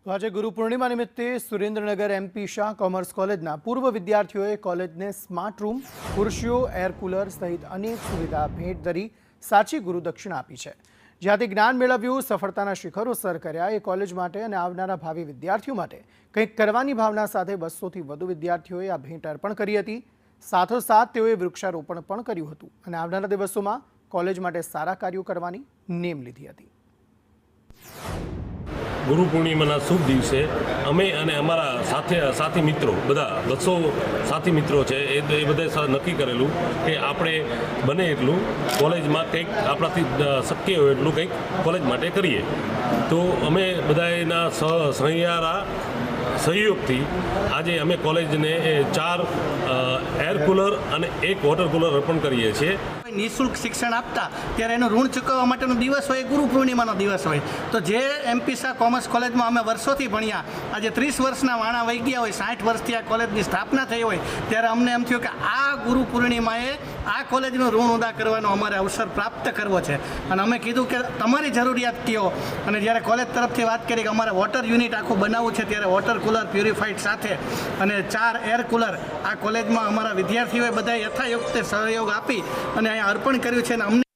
તો આજે ગુરુ પૂર્ણિમા નિમિત્તે સુરેન્દ્રનગર એમપી શાહ કોમર્સ કોલેજના પૂર્વ વિદ્યાર્થીઓએ કોલેજને સ્માર્ટ રૂમ, ખુરશીઓ, એર કુલર સહિત અનેક સુવિધા ભેટ ધરી સાચી ગુરુ દક્ષિણા આપી છે। જ્યાંથી જ્ઞાન મેળવ્યું, સફળતાના શિખરો સર કર્યા, એ કોલેજ માટે અને આવનારા ભાવિ વિદ્યાર્થીઓ માટે કંઈક કરવાની ભાવના સાથે 200થી વધુ વિદ્યાર્થીઓએ આ ભેટ અર્પણ કરી હતી। સાથોસાથ તેઓએ વૃક્ષારોપણ પણ કર્યું હતું અને આવનારા દિવસોમાં કોલેજ માટે સારા કાર્યો કરવાની નેમ લીધી હતી। ગુરુ પૂર્ણિમાના શુભ દિવસે અમે અને અમારા સાથી મિત્રો બધા 200 સાથી મિત્રો છે એ બધા નક્કી કરેલું કે આપણે બને એટલું કોલેજમાં કંઈક આપણાથી શક્ય હોય એટલું કંઈક કોલેજ માટે કરીએ। તો અમે બધાના સહયોગથી આજે અમે કોલેજને 4 એર કુલર અને 1 વોટર કુલર અર્પણ કરીએ છીએ। નિઃશુલ્ક શિક્ષણ આપતા ત્યારે એનું ઋણ ચૂકવવા માટેનો દિવસ હોય, ગુરુ પૂર્ણિમાનો દિવસ હોય। તો જે એમપી શાહ કોમર્સ કોલેજમાં અમે વર્ષોથી ભણ્યા, આજે 30 વર્ષના વાણા વહી ગયા હોય, 60 વર્ષથી આ કોલેજની સ્થાપના થઈ હોય, ત્યારે અમને એમ થયું કે આ ગુરુ પૂર્ણિમાએ આ કોલેજનું ઋણ અદા કરવાનો અમારે અવસર પ્રાપ્ત કરવો છે। અને અમે કીધું કે તમારી જરૂરિયાત કયો, અને જ્યારે કોલેજ તરફથી વાત કરી કે અમારે વોટર યુનિટ આખું બનાવવું છે, ત્યારે વોટર કુલર પ્યુરિફાઈડ સાથે અને 4 એર કુલર આ કોલેજમાં અમારા વિદ્યાર્થીઓએ બધા યથાયોગ્ય સહયોગ આપી અને અહીંયા અર્પણ કર્યું છે। અને અમને